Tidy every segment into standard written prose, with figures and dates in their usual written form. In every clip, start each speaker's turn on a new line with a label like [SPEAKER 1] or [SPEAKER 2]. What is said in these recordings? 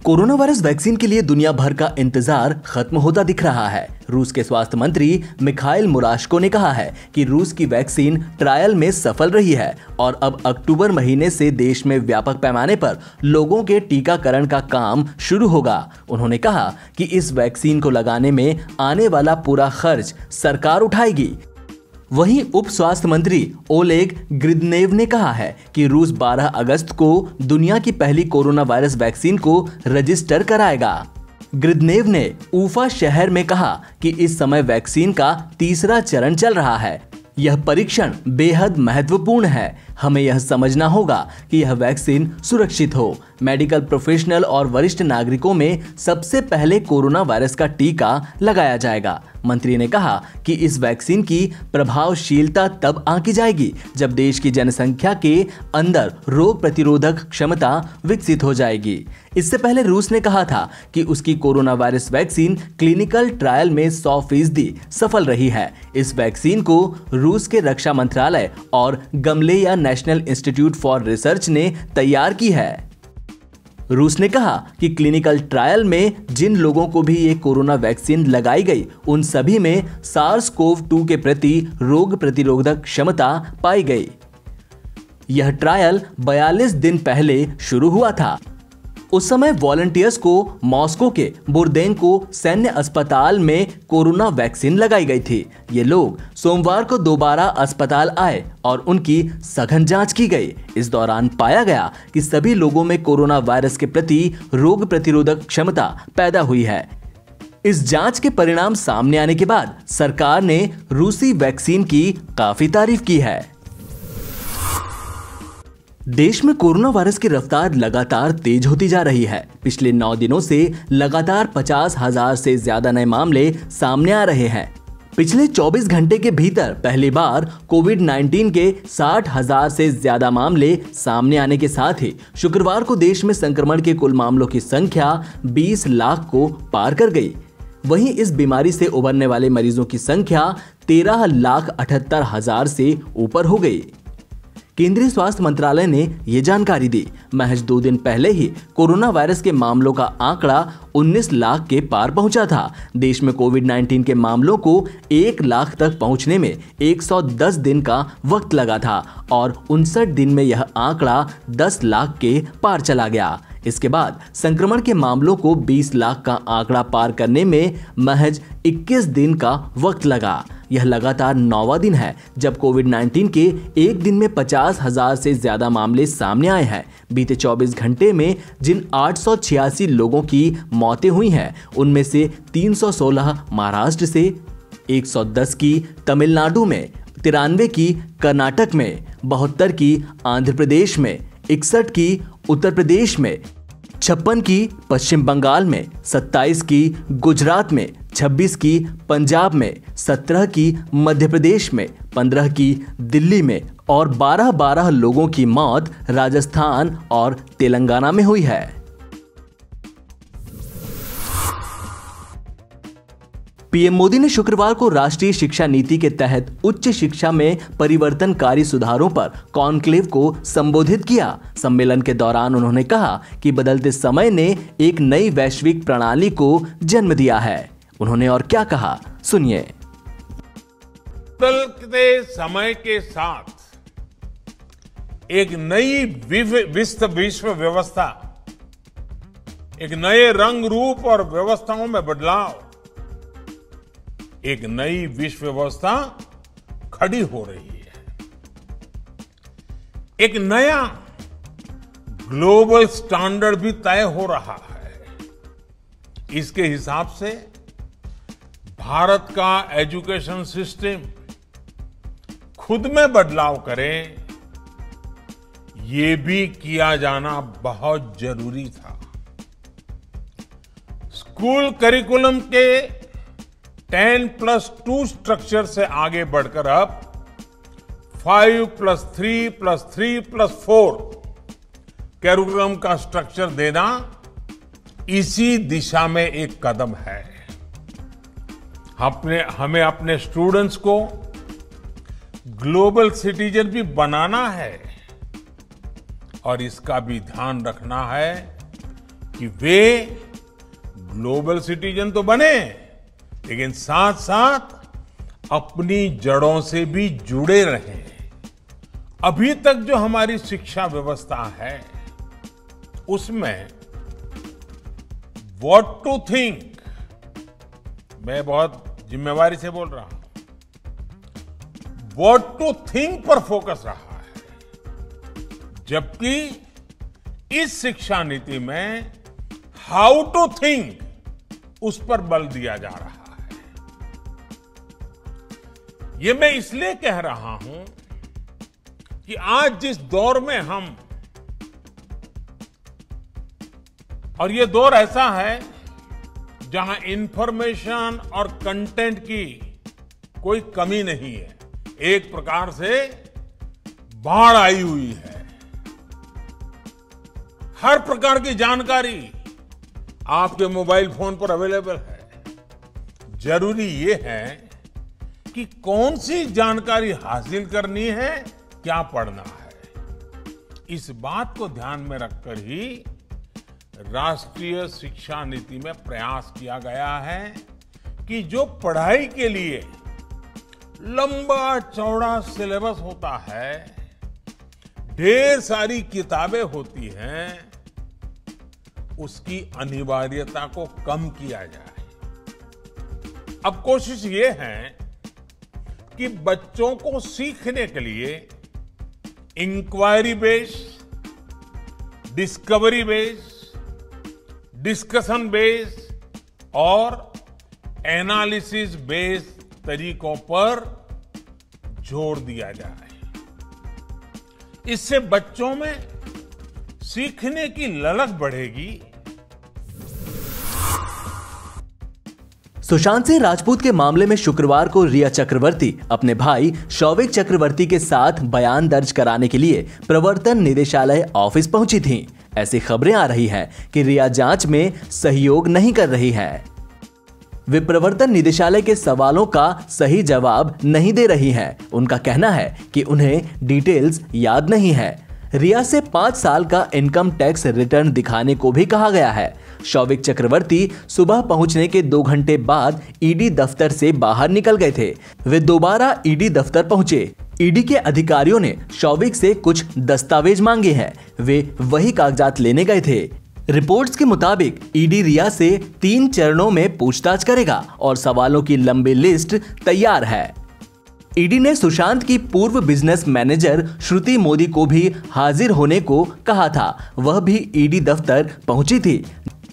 [SPEAKER 1] Corona virus vaccine के लिए दुनिया भर का इंतजार खत्म होता दिख रहा है। रूस के स्वास्थ्य मंत्री मिखाइल मुराशको ने कहा है कि रूस की वैक्सीन ट्रायल में सफल रही है और अब अक्टूबर महीने से देश में व्यापक पैमाने पर लोगों के टीकाकरण का काम शुरू होगा। उन्होंने कहा कि इस वैक्सीन को लगाने में आने वाला पूरा खर्च सरकार उठाएगी। वहीं उप स्वास्थ्य मंत्री ओलेग ग्रिदनेव ने कहा है कि रूस 12 अगस्त को दुनिया की पहली कोरोना वायरस वैक्सीन को रजिस्टर कराएगा। ग्रिदनेव ने उफा शहर में कहा कि इस समय वैक्सीन का तीसरा चरण चल रहा है। यह परीक्षण बेहद महत्वपूर्ण है। हमें यह समझना होगा कि यह वैक्सीन सुरक्षित हो। मेडिकल प्रोफेशनल और वरिष्ठ नागरिकों में सबसे पहले कोरोना वायरस का टीका लगाया जाएगा। मंत्री ने कहा कि इस वैक्सीन की प्रभावशीलता तब आंकी जाएगी जब देश की जनसंख्या के अंदर रोग प्रतिरोधक क्षमता विकसित हो जाएगी। इससे पहले रूस ने कहा था कि उसकी corona virus vaccine clinical trial में 100% सफल रही है। इस वैक्सीन को रूस के रक्षा मंत्रालय और गमलेया नेशनल इंस्टीट्यूट फॉर रिसर्च ने तैयार की है। रूस ने कहा कि क्लिनिकल ट्रायल में जिन लोगों को भी ये कोरोना वैक्सीन लगाई गई उन सभी में SARS-CoV-2 के प्रति रोग प्रतिरोधक क्षमता पाई गई। यह ट्रायल 42 दिन पहले शुरू हुआ था। उस समय वॉलंटियर्स को मॉस्को के बुरदेंको सैन्य अस्पताल में कोरोना वैक्सीन लगाई गई थी। ये लोग सोमवार को दोबारा अस्पताल आए और उनकी सघन जांच की गई। इस दौरान पाया गया कि सभी लोगों में कोरोना वायरस के प्रति रोग प्रतिरोधक क्षमता पैदा हुई है। इस जांच के परिणाम सामने आने के बाद सरकार ने रूसी वैक्सीन की काफी तारीफ की है। देश में कोरोना वायरस की रफ्तार लगातार तेज होती जा रही है। पिछले 9 दिनों से लगातार 50,000 से ज्यादा नए मामले सामने आ रहे हैं। पिछले 24 घंटे के भीतर पहली बार कोविड-19 के 60,000 से ज्यादा मामले सामने आने के साथ ही शुक्रवार को देश में संक्रमण के कुल मामलों की संख्या 20 लाख को पार कर गई। वहीं इस बीमारी से उबरने वाले मरीजों की संख्या 13,78,000 से ऊपर हो गई। केंद्रीय स्वास्थ्य मंत्रालय ने ये जानकारी दी। महज 2 दिन पहले ही कोरोना वायरस के मामलों का आंकड़ा 19 लाख के पार पहुंचा था। देश में कोविड-19 के मामलों को 1 लाख तक पहुंचने में 110 दिन का वक्त लगा था और 59 दिन में यह आंकड़ा 10 लाख के पार चला गया। इसके बाद संक्रमण के मामलों को 20 लाख का आंकड़ा पार करने में महज 21 दिन का वक्त लगा। यह लगातार 9वां दिन है जब कोविड-19 के एक दिन में 50,000 से ज्यादा मामले सामने आए हैं। बीते 24 घंटे में जिन 886 लोगों की मौतें हुई हैं, उनमें से 316 महाराष्ट्र से, 110 की तमिलनाडु में, 93 की कर्नाटक में, 72 की आंध्र प्रदेश में, 61 की उत्तर प्रदेश में, 56 की पश्चिम बंगाल में, 27 की गुजरात में, 26 की पंजाब में, 17 की मध्य प्रदेश में, 15 की दिल्ली में और 12 लोगों की मौत राजस्थान और तेलंगाना में हुई है। पीएम मोदी ने शुक्रवार को राष्ट्रीय शिक्षा नीति के तहत उच्च शिक्षा में परिवर्तनकारी सुधारों पर कॉन्क्लेव को संबोधित किया। सम्मेलन के दौरान उन्होंने कहा कि बदलते समय ने एक नई वैश्विक प्रणाली को जन्म दिया है। उन्होंने और क्या कहा, सुनिए।
[SPEAKER 2] बदलते समय के साथ एक नई विश्व व्यवस्था, एक नए रंग रूप और व्यवस्थाओं में बदलाव, एक नई विश्व व्यवस्था खड़ी हो रही है। एक नया ग्लोबल स्टैंडर्ड भी तय हो रहा है। इसके हिसाब से भारत का एजुकेशन सिस्टम खुद में बदलाव करे, ये भी किया जाना बहुत जरूरी था। स्कूल करिकुलम के 10+2 स्ट्रक्चर से आगे बढ़कर अब 5+3+3+4 करिकुलम का स्ट्रक्चर देना इसी दिशा में एक कदम है। हमें अपने स्टूडेंट्स को ग्लोबल सिटीजन भी बनाना है और इसका भी ध्यान रखना है कि वे ग्लोबल सिटीजन तो बने, लेकिन साथ साथ अपनी जड़ों से भी जुड़े रहें। अभी तक जो हमारी शिक्षा व्यवस्था है उसमें व्हाट टू थिंक, मैं बहुत जिम्मेवारी से बोल रहा हूं, व्हाट टू थिंक पर फोकस रहा है, जबकि इस शिक्षा नीति में हाउ टू थिंक उस पर बल दिया जा रहा है। ये मैं इसलिए कह रहा हूं कि आज जिस दौर में हम, और ये दौर ऐसा है जहां इंफॉर्मेशन और कंटेंट की कोई कमी नहीं है, एक प्रकार से बाढ़ आई हुई है। हर प्रकार की जानकारी आपके मोबाइल फोन पर अवेलेबल है। जरूरी ये है कि कौन सी जानकारी हासिल करनी है, क्या पढ़ना है। इस बात को ध्यान में रखकर ही राष्ट्रीय शिक्षा नीति में प्रयास किया गया है कि जो पढ़ाई के लिए लंबा चौड़ा सिलेबस होता है, ढेर सारी किताबें होती हैं, उसकी अनिवार्यता को कम किया जाए। अब कोशिश ये है कि बच्चों को सीखने के लिए inquiry based, discovery based, discussion based और एनालिसिस बेस्ड तरीकों पर जोर दिया जाए। इससे बच्चों में सीखने की ललक बढ़ेगी।
[SPEAKER 1] सुशांत सिंह राजपूत के मामले में शुक्रवार को रिया चक्रवर्ती अपने भाई शौविक चक्रवर्ती के साथ बयान दर्ज कराने के लिए प्रवर्तन निदेशालय ऑफिस पहुंची थीं। ऐसी खबरें आ रही हैं कि रिया जांच में सहयोग नहीं कर रही हैं। वे प्रवर्तन निदेशालय के सवालों का सही जवाब नहीं दे रही हैं। उनका कहना है कि उन्हें डिटेल्स याद नहीं है। रिया से 5 साल का इनकम टैक्स रिटर्न दिखाने को भी कहा गया है। शौविक चक्रवर्ती सुबह पहुंचने के 2 घंटे बाद ईडी दफ्तर से बाहर निकल गए थे। वे दोबारा ईडी दफ्तर पहुंचे। ईडी के अधिकारियों ने शौविक से कुछ दस्तावेज मांगे हैं। वे वही कागजात लेने गए थे। रिपोर्ट्स के मुताबिक ईडी रिया से 3 चरणों में पूछताछ करेगा और सवालों की लंबी लिस्ट तैयार है। ईडी ने सुशांत की पूर्व बिजनेस मैनेजर श्रुति मोदी को भी हाजिर होने को कहा था। वह भी ईडी दफ्तर पहुंची थी,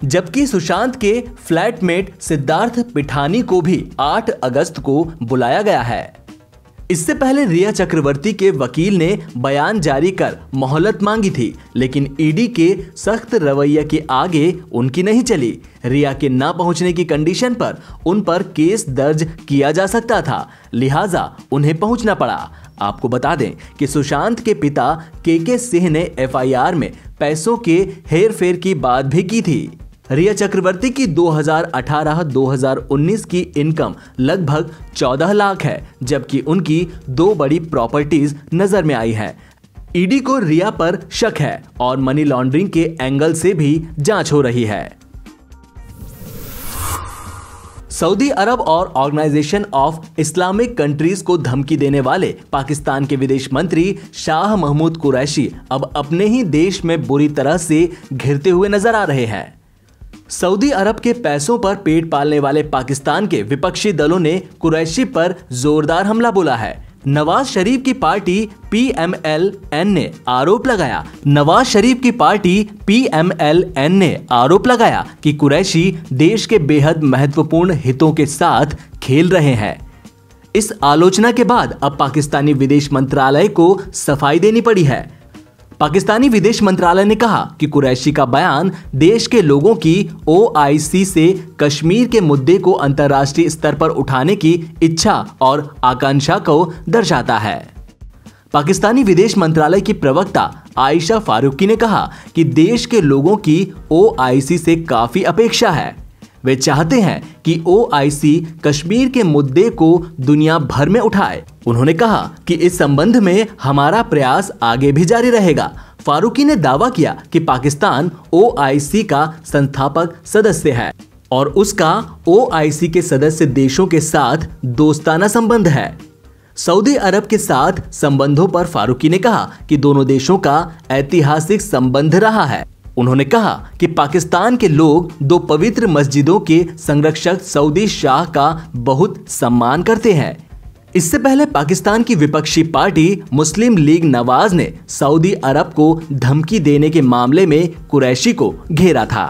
[SPEAKER 1] जबकि सुशांत के फ्लैटमेट सिद्धार्थ पिठानी को भी 8 अगस्त को बुलाया गया है। इससे पहले रिया चक्रवर्ती के वकील ने बयान जारी कर मोहलत मांगी थी, लेकिन ईडी के सख्त रवैये के आगे उनकी नहीं चली। रिया के ना पहुंचने की कंडीशन पर उन पर केस दर्ज किया जा सकता था, लिहाजा उन्हें पहुंचना पड़ा। आपको बता दें कि सुशांत के पिता के सिंह ने एफआईआर में पैसों के हेरफेर की बात भी की थी। रिया चक्रवर्ती की 2018-2019 की इनकम लगभग 14 लाख है, जबकि उनकी 2 बड़ी प्रॉपर्टीज नजर में आई हैं। ईडी को रिया पर शक है और मनी लॉन्ड्रिंग के एंगल से भी जांच हो रही है। सऊदी अरब और ऑर्गेनाइजेशन ऑफ इस्लामिक कंट्रीज को धमकी देने वाले पाकिस्तान के विदेश मंत्री शाह महमूद कुरैशी अब अपने ही देश में बुरी तरह से घिरते हुए नजर आ रहे हैं। सऊदी अरब के पैसों पर पेट पालने वाले पाकिस्तान के विपक्षी दलों ने कुरैशी पर जोरदार हमला बोला है। नवाज शरीफ की पार्टी PMLN ने आरोप लगाया कि कुरैशी देश के बेहद महत्वपूर्ण हितों के साथ खेल रहे हैं। इस आलोचना के बाद अब पाकिस्तानी विदेश मंत्रालय को सफाई देनी पड़ी है। पाकिस्तानी विदेश मंत्रालय ने कहा कि कुरैशी का बयान देश के लोगों की OIC से कश्मीर के मुद्दे को अंतर्राष्ट्रीय स्तर पर उठाने की इच्छा और आकांक्षा को दर्शाता है। पाकिस्तानी विदेश मंत्रालय की प्रवक्ता आयशा फारूकी ने कहा कि देश के लोगों की OIC से काफी अपेक्षा है। वे चाहते हैं कि OIC कश्मीर के मुद्दे को दुनिया भर में उठाए। उन्होंने कहा कि इस संबंध में हमारा प्रयास आगे भी जारी रहेगा। फारूकी ने दावा किया कि पाकिस्तान OIC का संस्थापक सदस्य है और उसका OIC के सदस्य देशों के साथ दोस्ताना संबंध है। सऊदी अरब के साथ संबंधों पर फारूकी ने कहा कि दोनों देशों का ऐतिहासिक संबंध रहा है। उन्होंने कहा कि पाकिस्तान के लोग 2 पवित्र मस्जिदों के संरक्षक सऊदी शाह का बहुत सम्मान करते हैं। इससे पहले पाकिस्तान की विपक्षी पार्टी मुस्लिम लीग नवाज ने सऊदी अरब को धमकी देने के मामले में कुरैशी को घेरा था।